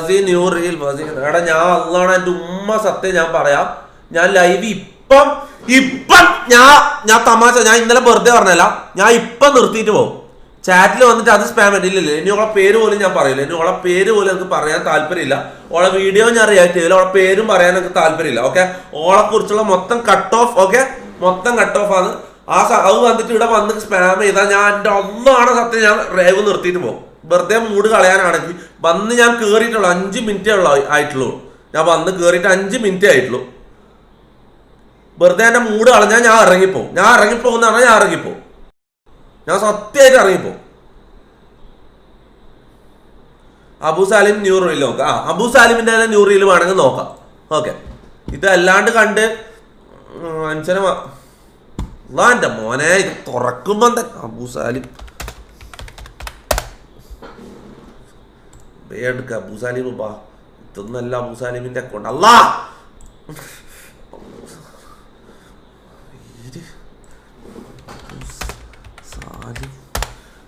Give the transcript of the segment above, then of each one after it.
fuzzy new reel fuzzy എടാ ഞാൻ അള്ളാണ് എന്റെ ഉമ്മ സത്യം ഞാൻ പറയാം ഞാൻ ലൈവ് ഇപ്പം ഞാൻ തമാശ ഞാൻ ഇന്നലെ വെറുതെ പറഞ്ഞല്ല ഞാൻ ഇപ്പം നിർത്തിയിട്ട് പോകും ചാറ്റിൽ വന്നിട്ട് അത് സ്പാം ഇല്ലല്ലേ ഇനി ഓളെ പേര് പോലും ഞാൻ പറയില്ല ഇനി ഓളെ പേര് പോലും എനിക്ക് പറയാൻ താല്പര്യമില്ല ഓളെ വീഡിയോ ഞാൻ റിയാക്ട് ചെയ്തില്ല ഓളെ പേരും പറയാൻ എനിക്ക് താല്പര്യമില്ല ഓക്കെ ഓളെ കുറിച്ചുള്ള മൊത്തം കട്ട് ഓഫ് ഓക്കെ മൊത്തം കട്ട് ഓഫ് ആണ് അത് വന്നിട്ട് ഇവിടെ വന്ന് സ്പാം ചെയ്താൽ ഞാൻ എൻ്റെ ഒന്നാണ് സത്യം ഞാൻ റേവ് നിർത്തിയിട്ട് പോകും വെറുതെ മൂഡ് കളയാനാണെങ്കിൽ വന്ന് ഞാൻ കയറിയിട്ടുള്ളൂ 5 മിനിറ്റേ ആയിട്ടുള്ളൂ ഞാൻ വന്ന് കയറിയിട്ട് 5 മിനിറ്റേ ആയിട്ടുള്ളൂ വെറുതെ എൻ്റെ മൂഡ് കളഞ്ഞാൽ ഞാൻ ഇറങ്ങിപ്പോകുന്നതാണ് ഞാൻ ഇറങ്ങിപ്പോകും ഞാൻ സത്യമായിട്ട് ഇറങ്ങിപ്പോ അബു സാലിം ന്യൂ റീൽ നോക്കാം അബു സാലിമിന്റെ തന്നെ ന്യൂ റീൽ വേണമെങ്കിൽ നോക്കാം ഓക്കെ ഇതല്ലാണ്ട് കണ്ട് എന്റെ മോനെ ഇത് തുറക്കുമ്പോ അബു സാലിം എടുക്ക അബു സാലിം ബാ ഇതൊന്നല്ല അബു സാലിമിന്റെ അക്കൗണ്ട് അല്ലാ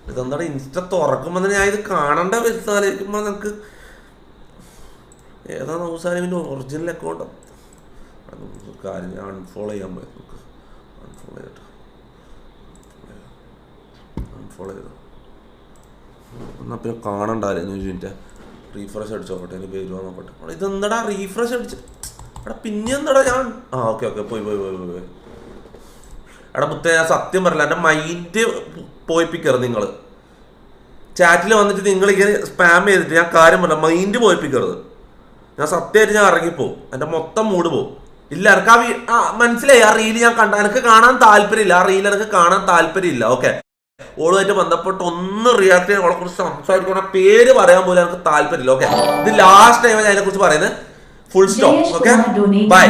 ഇതെന്താണ് ഇൻസ്റ്റ തുറക്കുമ്പോ ഞാൻ ഇത് കാണേണ്ട വരുത്താലിരിക്കുമ്പോ നമുക്ക് ഏതാണ് ഔസാലിമിന്റെ ഒറിജിനൽ അക്കൗണ്ട് കാര്യം ഞാൻ അൺഫോളോ ചെയ്യാൻ പോയി അൺഫോളോ ചെയ്തോ എന്നാ പിന്നെ കാണണ്ടായിരുന്നു മിനിറ്റ് റീഫ്രഷ് അടിച്ചു നോക്കട്ടെ എനിക്ക് പേര് നോക്കട്ടെ ഇതെന്താടാ റീഫ്രഷ് അടിച്ച് എടാ പിന്നെ എന്താടാ ഞാൻ ഓക്കെ പോയി എടാ മുത്തേ ഞാൻ സത്യം പറയില്ല എൻ്റെ മൈൻഡ് പോയിപ്പിക്കരുത് നിങ്ങൾ ചാറ്റിൽ വന്നിട്ട് നിങ്ങളിങ്ങനെ സ്പാം ചെയ്തിട്ട് ഞാൻ കാര്യം പറഞ്ഞ മൈൻഡ് പോയിപ്പിക്കരുത് ഞാൻ സത്യമായിട്ട് ഞാൻ ഇറങ്ങിപ്പോവും എൻ്റെ മൊത്തം മൂഡ് പോവും ഇല്ല എനിക്ക് മനസ്സിലായി ആ റീല് ഞാൻ എനിക്ക് കാണാൻ താല്പര്യമില്ല ആ റീൽ എനിക്ക് കാണാൻ താല്പര്യമില്ല ഓക്കെ ഓളുമായിട്ട് ബന്ധപ്പെട്ട് ഒന്ന് റിയാക്ട് ചെയ്യാൻ അവളെ കുറിച്ച് സംസാരിക്കണം പേര് പറയാൻ പോലും എനിക്ക് താല്പര്യമില്ല ഓക്കെ ഇത് ലാസ്റ്റ് ടൈം ഞാൻ അതിനെ കുറിച്ച് പറയുന്നത് ഫുൾ സ്റ്റോപ്പ് ഓക്കെ ബൈ